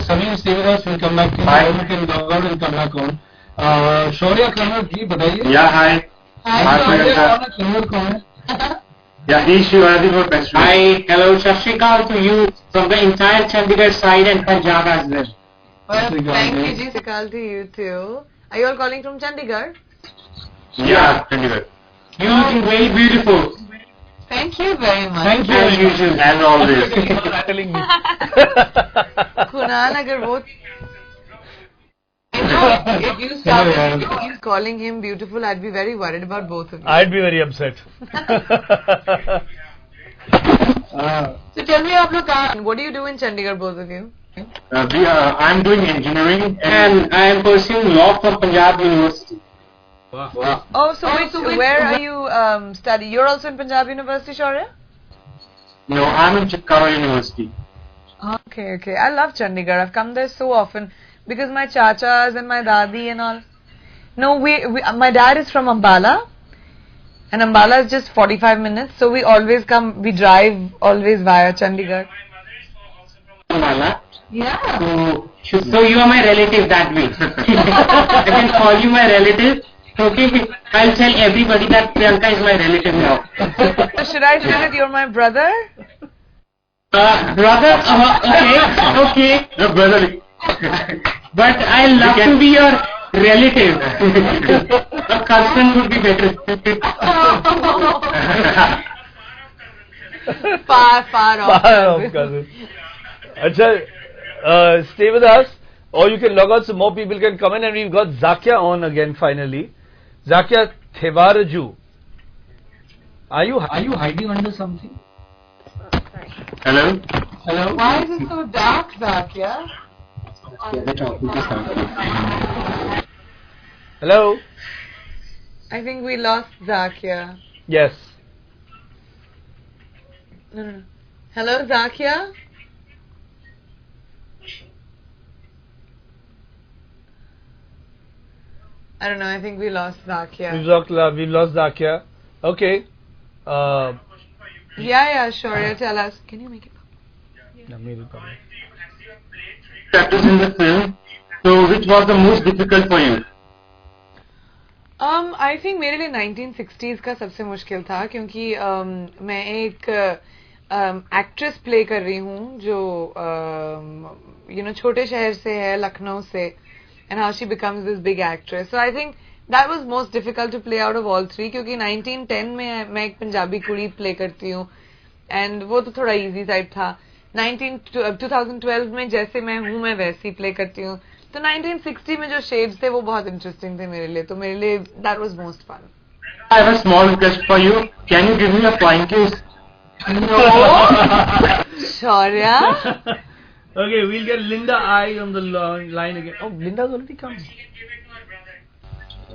Samir, stay with us. We'll come back to you. Hi. We can log on and come back on. Shaurya Kanwar ji, बताइए. Yeah, hi. Shaurya Kanwar कौन है? Yeah, he's Shivadi best friend. Hi, hello, Shashikal to you from the entire Chandigarh side and Punjab as well. Well, thank you, Ji. Sakal to you too. Are you all calling from Chandigarh? Yeah, Chandigarh. You looking very beautiful. Thank you very much. Thank you as usual and always. Telling me. Kunal, agar wo... If you start calling him beautiful, I'd be very worried about both of you. I'd be very upset. So tell me, aap log kahan, what do you do in Chandigarh, both of you? I'm doing engineering And I am pursuing law from Punjab University. Wow. Oh, so where are you studying? You're also in Punjab University, Shaurya? No, I'm in Chitkara University. Okay, okay. I love Chandigarh. I've come there so often because my chachas and my dadi and all. No, my dad is from Ambala, and Ambala is just 45 minutes. So we always come. We drive always via Chandigarh. Mala. Yeah. So you are my relative that way. I can call you my relative. Okay, I'll tell everybody that Priyanka is my relative now. So should I say that you're my brother? Brother, okay. Your brother. But I love to be your relative. A cousin would be better. Far off. Far off cousin. अच्छा, stay with us, or you can log out so more people can come in, and we've got Zakia on again finally. Zakia Thevaraju. Are you hiding under something? Hello? Hello? Why is it so dark, Zakia? Hello? I think we lost Zakia. Yes. No. Hello, Zakia? I don't know, I think we lost Zakia. We've lost Zakia. Okay. Yeah, sure. You tell us. Can you make it public? Yeah, made it public. Chapters in the film. So which was the most difficult for you? I think मेरे लिए 1960s का सबसे मुश्किल था क्योंकि मैं एक actress play कर रही हूँ जो छोटे शहर से है, लखनऊ से, and how she becomes this big actress. So I think that was most difficult to play out of all three क्योंकि 1910 में मैं एक पंजाबी कुड़ी प्ले करती हूँ and वो तो थोड़ा easy साइड था. 2012 में जैसे मैं हूँ मैं वैसी प्ले करती हूँ. तो 1960 में जो शेड्स थे वो बहुत इंटरेस्टिंग थे मेरे लिए, तो मेरे लिए that was most fun. I have a small request for you. Can you give me a flying kiss? No. Shaurya. Okay, we'll get Linda I on the line again. Oh, Linda's already come.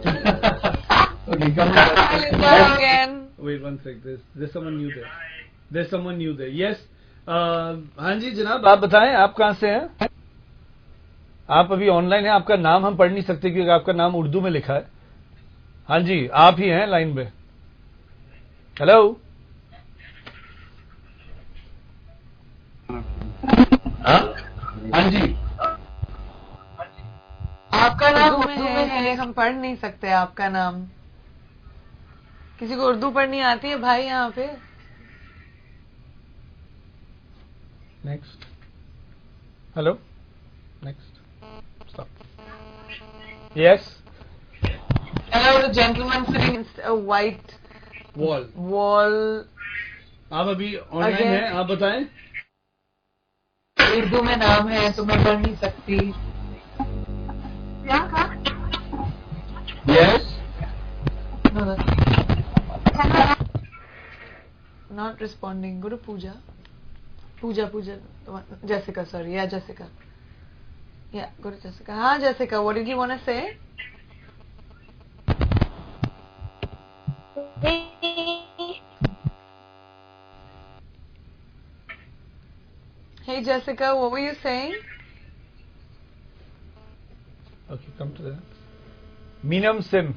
Okay, come Hi, Linda again. Wait one sec. There's someone new there. There's someone new there. Yes. हाँ जी जनाब, आप बताएं आप कहाँ से हैं? आप अभी ऑनलाइन हैं. आपका नाम हम पढ़ नहीं सकते क्योंकि आपका नाम उर्दू में लिखा है. हाँ जी, आप ही हैं लाइन पे. हेलो. हाँ जी. आपका नाम उर्दू में है, हम पढ़ नहीं सकते आपका नाम. किसी को उर्दू पढ़नी आती है भाई यहाँ पे? Next. Hello. Next. Stop. Yes. Hello, the gentleman sitting against a white wall. आप अभी ऑनलाइन हैं, आप बताएं. उर्दू में नाम है तो मैं पढ़ नहीं सकती. Yes. No. Not responding. Go to Pooja. Jessica, sorry. Yeah, Jessica. Yeah, go to Jessica. Haan, Jessica, what did you want to say? Hey, Jessica, what were you saying? Okay, come to that. Meenam Sim.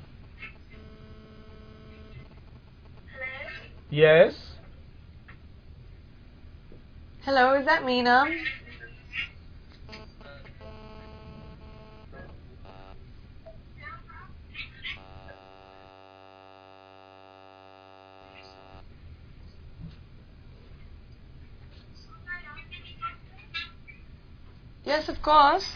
Yes. Hello, is that Meenam? Yes, of course.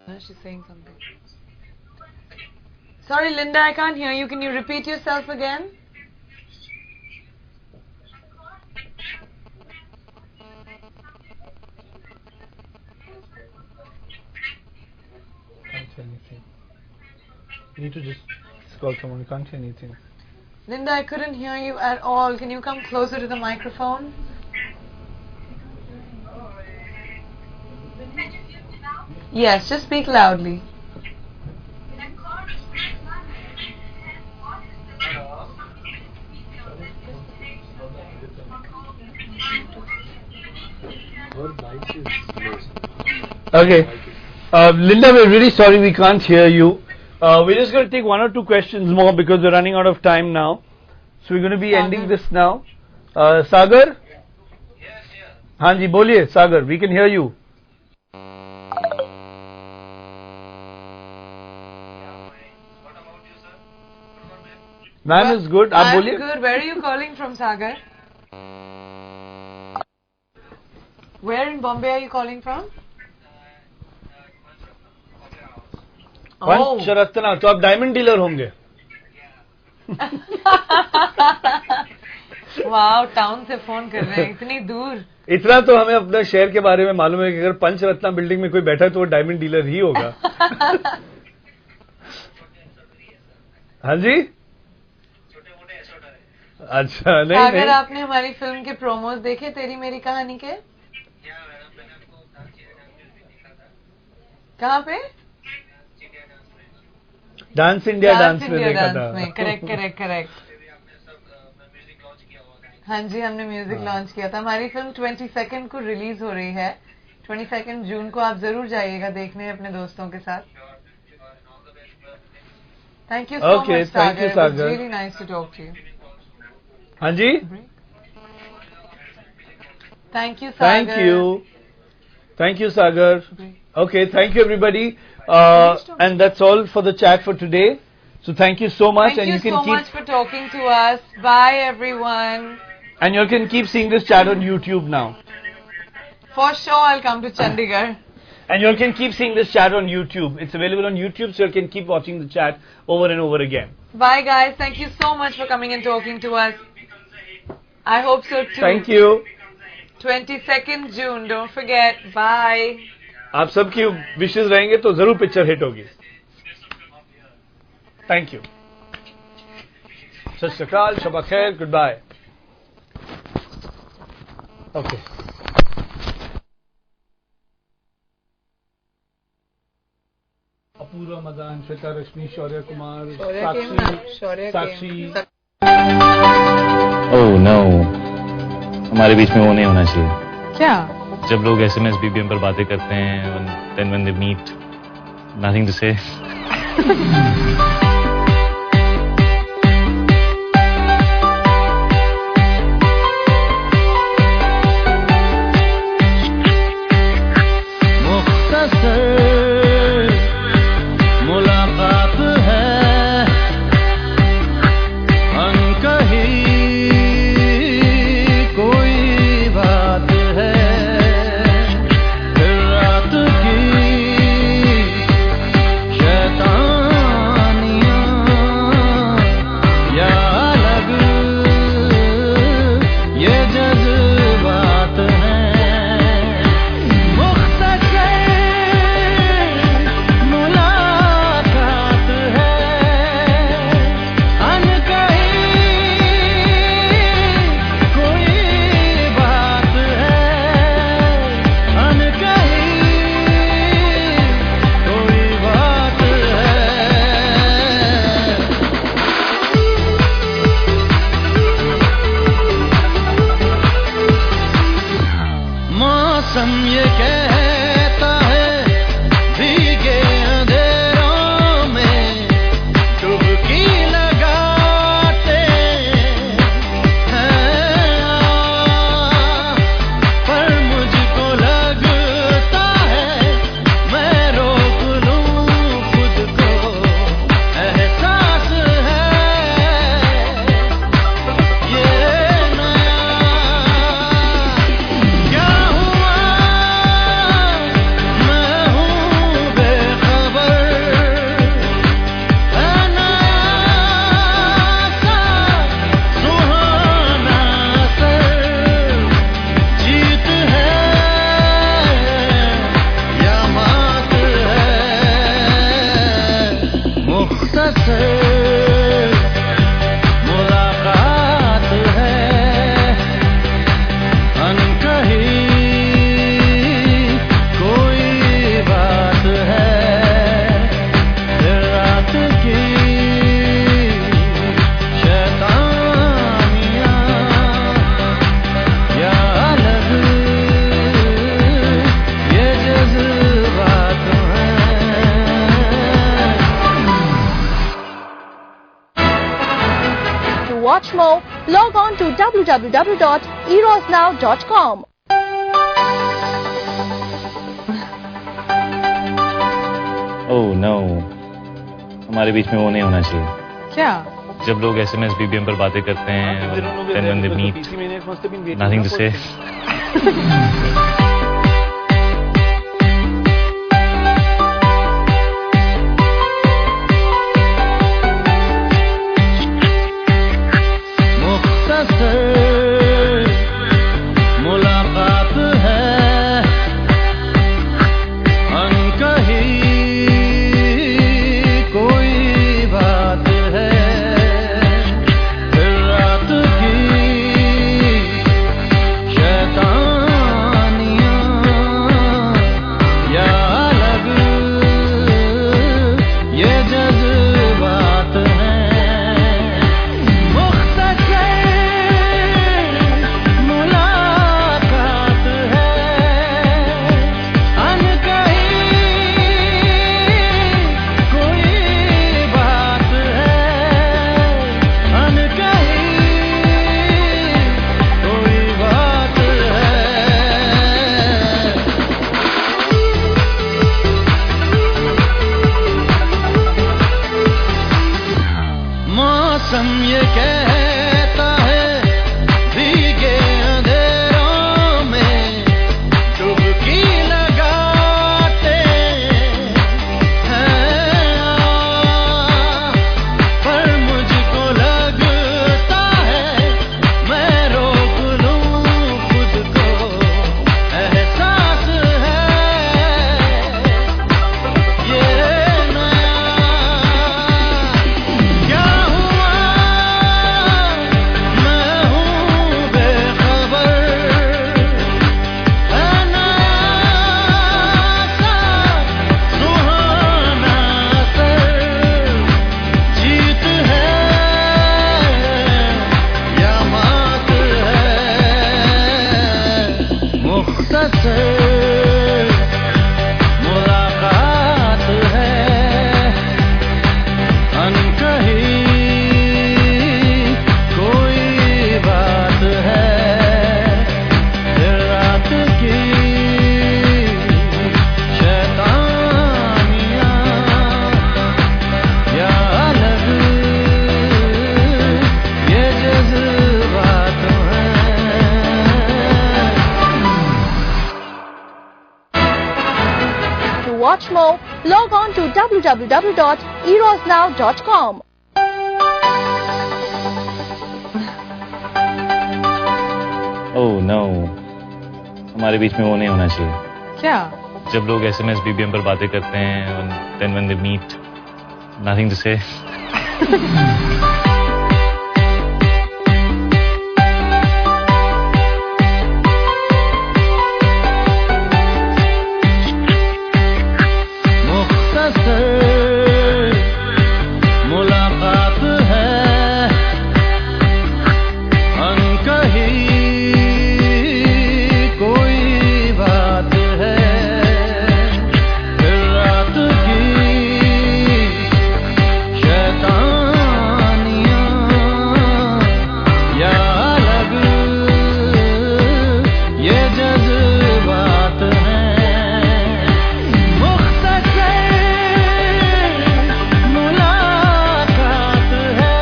No, she's saying something. Sorry, Linda, I can't hear you. Can you repeat yourself again? Can't hear anything. You need to just call someone. You can't hear anything. Linda, I couldn't hear you at all. Can you come closer to the microphone? Yes, just speak loudly. Okay. Linda, we're really sorry we can't hear you. We're just going to take one or two questions more because we're running out of time now. So we're going to be ending this now. Sagar? हाँ जी बोलिए Sagar, we can hear you. Ma'am is good. आप I'm बोलिए. good. Where are you calling from, Sagar? Where in Bombay are you calling from? पंचरत्ना, तो आप diamond dealer होंगे. वाह, town से phone कर रहे हैं, इतनी दूर। इतना तो हमें अपने शहर के बारे में मालूम है कि अगर पंचरत्न बिल्डिंग में कोई बैठा है तो वो डायमंड डीलर ही होगा। हाँ जी, अच्छा नहीं अगर नहीं। आपने हमारी फिल्म के प्रोमोज देखे तेरी मेरी कहानी के? कहाँ पे? डांस इंडिया डांस में देखा था। Correct correct correct. हाँ जी, हमने म्यूजिक लॉन्च किया था। हमारी फिल्म 22 को रिलीज हो रही है, 22 जून को। आप जरूर जाइएगा देखने अपने दोस्तों के साथ। Thank you so much Sagar, it was really nice to talk to you. हाँ जी, thank you Sagar. Thank you Sagar. Okay, thank you everybody. And that's all for the chat for today. So thank you so much. Thank and you can so keep, much for talking to us. Bye everyone. And you can keep seeing this chat on YouTube now. For sure I'll come to Chandigarh. And you can keep seeing this chat on YouTube. It's available on YouTube, so you can keep watching the chat over and over again. Bye guys. Thank you so much for coming and talking to us. I hope so too. Thank you. 22 June, don't forget. Bye. आप सबकी विशेष रहेंगे तो जरूर picture hit होगी। Thank you. सत श्री अकाल, शबा खैर, good bye. Okay. Apoorva Madan, Shweta Rashmi, Shaurya Kumar, Sakshi. Oh no, हमारे बीच में वो नहीं होना चाहिए। क्या? जब लोग SMS BBM पर बातें करते हैं, then when they meet, nothing to say. watch more, log on to www.erosnow.com. Oh no, हमारे बीच में वो नहीं होना चाहिए। क्या? जब लोग SMS BBM पर बातें करते हैं, then when they meet, nothing to say. मुख्तसर मौसम ये कहता है भीगे अंधेरों में डुबकी लगाते हैं, पर मुझको लगता है मैं रोक लूं खुद को, एहसास है ये क्या हुआ, मैं हूँ बेखबर, है नया सा सुहाना असर, जीत है या मात है, मुख्तसर मुलाकात है, अनकही कोई बात है, फिर रात की शैतानियाँ या अलग ये जज्बात हैं। To watch more, log on to www.erosnow.com. Oh no, हमारे बीच में वो नहीं होना चाहिए। क्या? जब लोग SMS BBM पर बातें करते हैं and then when they meet, nothing to say. मुख्तसर मुलाकात है, अनकही कोई बात है, फिर रात की शैतानियाँ या अलग ये जज्बात हैं, मुख्तसर मुलाकात है,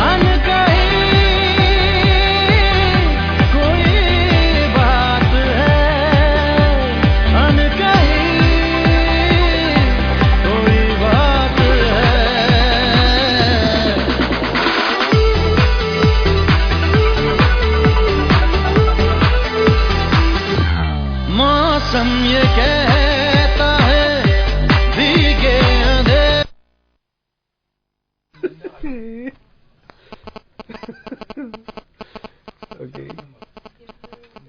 अनकही कोई बात है, अनकही कोई बात है। मौसम ये कहता है भीगे अंधेरे Okay.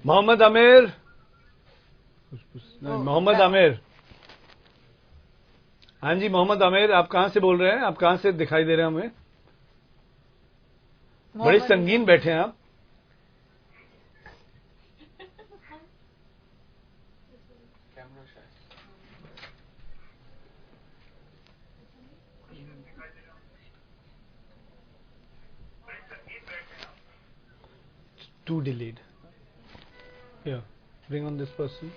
मोहम्मद आमिर, मोहम्मद आमिर, हाँ जी मोहम्मद आमिर, आप कहाँ से बोल रहे हैं? आप कहाँ से दिखाई दे रहे हैं हमें? बड़े संगीन बैठे हैं आप। Too delayed. Yeah, bring on this person.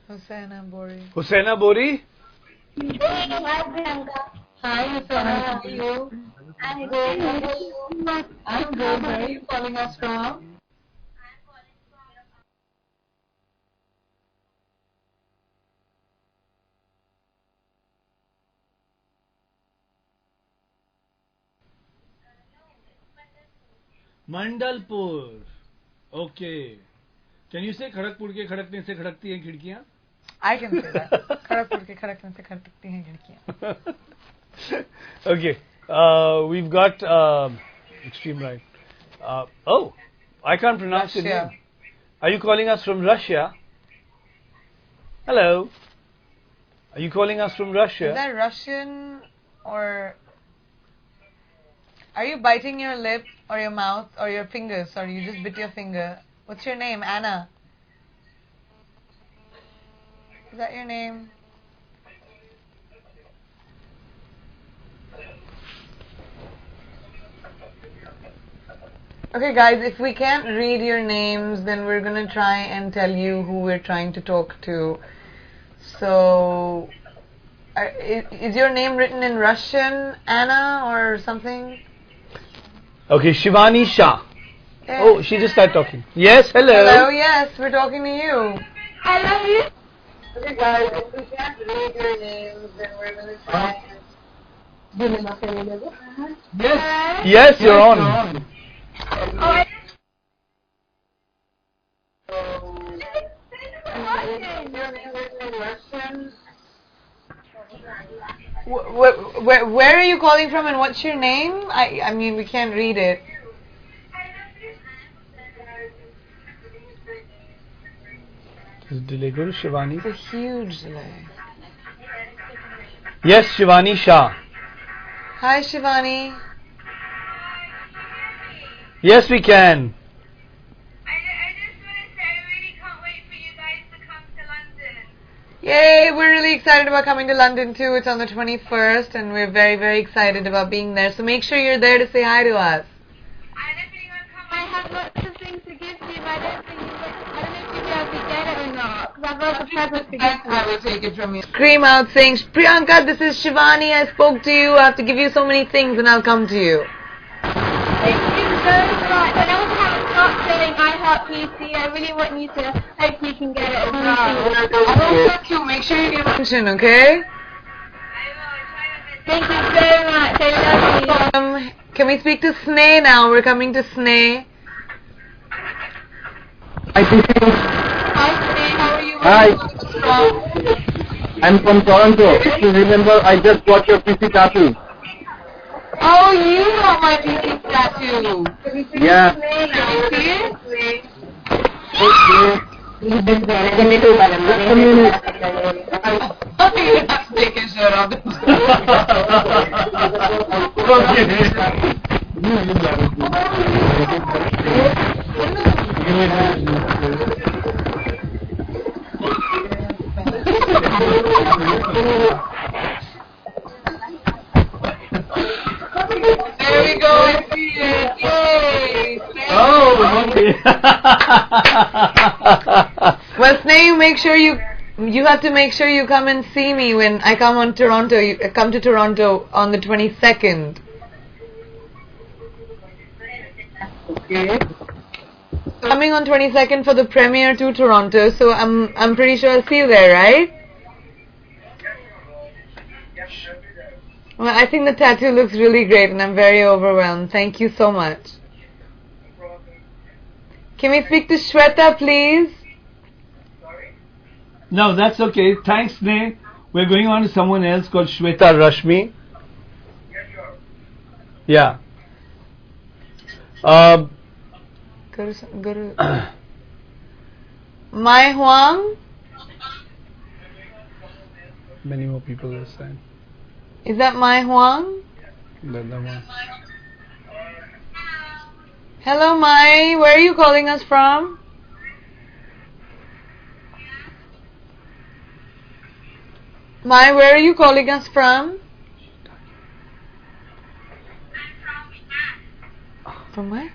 Husaina Bori. Husaina Bori. Hi Priyanka. Hi Husaina, how are you? I'm good. How are you? I'm good. Where are you calling us from? Mandalpur. Okay. Can you say Kharagpur के खड़कने से खड़कती हैं खिड़कियाँ? I can say that. Kharagpur के खड़कने से खड़कती हैं खिड़कियाँ. Okay. We've got extreme right. Oh, I can't pronounce your Russia. name. Are you calling us from Russia? Hello. Are you calling us from Russia? Is that Russian or are you biting your lip or your mouth or your fingers or you just bit your finger? What's your name? Anna. Is that your name? Okay guys, if we can't read your names, then we're gonna try and tell you who we're trying to talk to. So, is your name written in Russian, Anna, or something? Okay, Shivani Shah. Yes. Oh, she just started talking. Yes, hello. Hello, yes, we're talking to you. I love you. Okay, guys, if we can't read your names, then we're going to try and... Yes. Yes, you're on. Where are you calling from and what's your name? I mean, we can't read it. Is delay go to Shivani? It's a huge delay. Yes, Shivani Shah. Hi, Shivani. Yes, we can. Yay, we're really excited about coming to London too. It's on the 21st and we're very, very excited about being there. So make sure you're there to say hi to us. I have lots of things to give you, but I don't know if you'll be able to get it or not. Because I've lots of presents to give you. I will take it from you. Scream out saying, Priyanka, this is Shivani. I spoke to you. I have to give you so many things and I'll come to you. Thank you so much. And I also have a stop saying I heart PC. I really want you to hope you can get it as well. Thank you. Make sure you give attention, okay? Thank you so much. I love you. Can we speak to Sneh now? We're coming to Sneh. Hi, Hi, Sneh. How are you? Hi. I'm from Toronto. If you remember, I just got your PC tattoo. Oh, you got my PC tattoo. Yeah. Can you see it? Okay. Just a minute. You have to take his shirt off. There we go, I see it. Yay! Oh, okay. Well, Sneh, make sure you have to make sure you come and see me when I come on Toronto. You come to Toronto on the 22nd. Okay. Coming on 22nd for the premiere to Toronto, so I'm pretty sure I'll see you there, right? Well, I think the tattoo looks really great and I'm very overwhelmed. Thank you so much. Can we speak to Shweta, please? No, that's okay. Thanks, Sneh. We're going on to someone else called Shweta Rashmi. Yeah. Go to Mai Huang? Many more people this time. Is that Mai Huang? Than the one. Hello, Mai. Where are you calling us from? Mai, where are you calling us from? From where?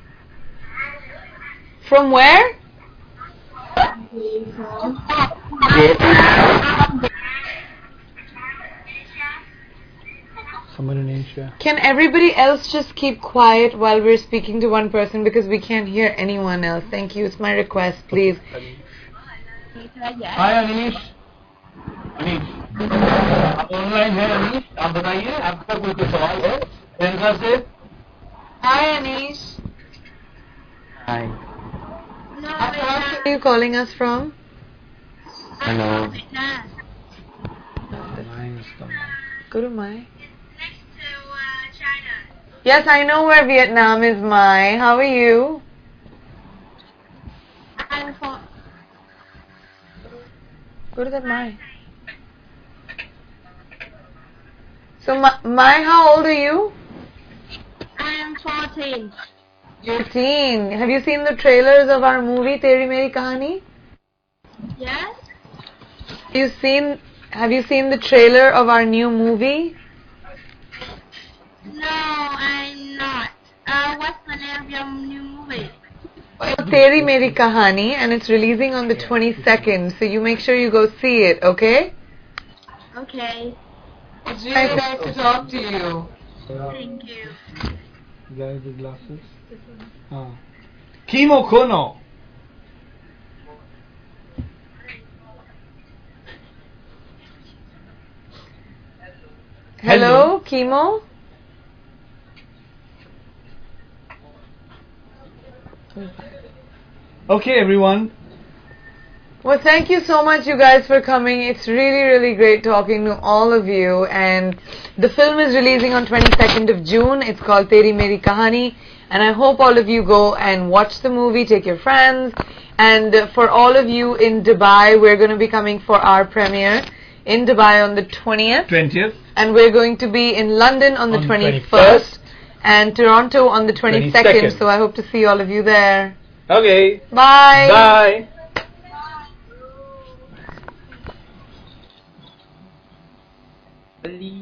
From where? Someone in Asia. Can everybody else just keep quiet while we're speaking to one person because we can't hear anyone else? Thank you. It's my request, please. Hi Anish आप online हैं अनीश आप बताइए आपका कोई सवाल है प्रियंका से Hi, Anish. Hi. Where are you calling us from? Hello. Go to Mai. Yes, I know where Vietnam is, Mai. How are you? I'm from... Go to that Mai. So, Mai, how old are you? I'm 14. You're 14. Have you seen the trailers of our movie, Teri Meri Kahani? Yes? Have you seen the trailer of our new movie? No, I'm not. What's the name of your new movie? Teri Meri Kahani, and it's releasing on the 22nd. So you make sure you go see it, okay? Okay. It's really nice to talk to you. Thank you. Guys with glasses. Kimo Kono. Hello, Kimo. Okay, everyone. Well, thank you so much, you guys, for coming. It's really, really great talking to all of you. And the film is releasing on 22nd of June. It's called Teri Meri Kahani. And I hope all of you go and watch the movie, take your friends. And for all of you in Dubai, we're going to be coming for our premiere in Dubai on the 20th. 20th. And we're going to be in London on the On 21st. 21st. And Toronto on the 22nd. 22nd. So I hope to see all of you there. Okay. Bye. Bye. Believe